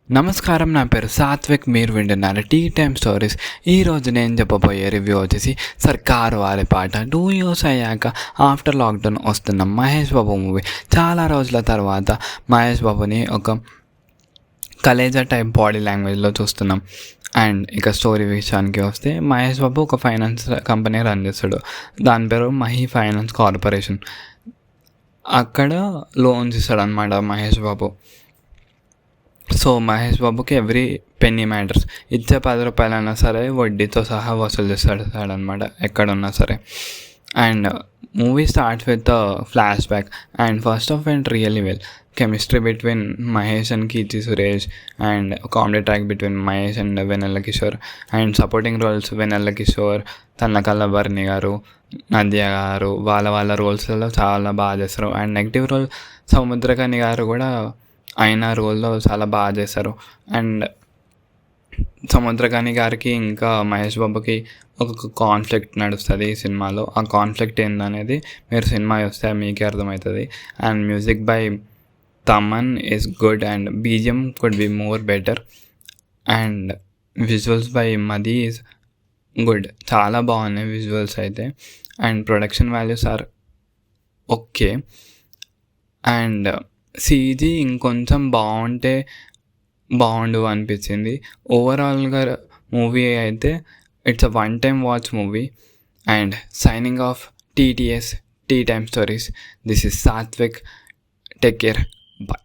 నమస్కారం, నా పేరు సాత్విక్. మీరు వింటున్నారు టీ టైమ్ స్టోరీస్. ఈరోజు నేను చెప్పబోయే రివ్యూ వచ్చేసి సర్కారు వారి పాట. 2 years అయ్యాక ఆఫ్టర్ లాక్డౌన్ వస్తున్న మహేష్ బాబు మూవీ. చాలా రోజుల తర్వాత మహేష్ బాబుని ఒక కలేజా టైప్ బాడీ లాంగ్వేజ్లో చూస్తున్నాం. అండ్ ఇక స్టోరీ విషయానికి వస్తే, మహేష్ బాబు ఒక ఫైనాన్స్ కంపెనీ రన్ చేస్తాడు. దాని పేరు మహీ ఫైనాన్స్ కార్పొరేషన్. అక్కడ లోన్స్ ఇస్తాడు అనమాట మహేష్ బాబు. సో మహేష్ బాబుకి ఎవ్రీ పెన్నీ మ్యాటర్స్. ఇచ్చే 10 రూపాయలైనా సరే వడ్డీతో సహా వసూలు చేస్తాడనమాట ఎక్కడున్నా సరే. And movie starts with flash back and first half went really well. Chemistry between Mahesh and Keerthy Suresh, and comedy track between Mahesh and Vennela Kishore, and supporting roles Vennela Kishore, Tanikella Bharani garu, Nadiya గారు, వాళ్ళ రోల్స్లో చాలా బాగా చేస్తారు. అండ్ నెగిటివ్ రోల్ సముద్రకని గారు కూడా ఆయన రోల్లో చాలా బాగా చేశారు. అండ్ సముద్రకని గారికి ఇంకా మహేష్ బాబుకి ఒక కాన్ఫ్లిక్ట్ నడుస్తుంది ఈ సినిమాలో. ఆ కాన్ఫ్లిక్ట్ ఏందనేది మీరు సినిమా చూస్తే మీకే అర్థమవుతుంది. And music by Thaman is good and BGM could be more better. And visuals by Madhi is good. చాలా బాగున్నాయి విజువల్స్ అయితే. And production values are okay. And CG ఇంకొంచెం బాగుంటే బాగుండు అనిపించింది. ఓవరాల్గా మూవీ అయితే it's a one time watch movie. And signing off TTS tea time stories. This is Sathvik. Take care. Bye.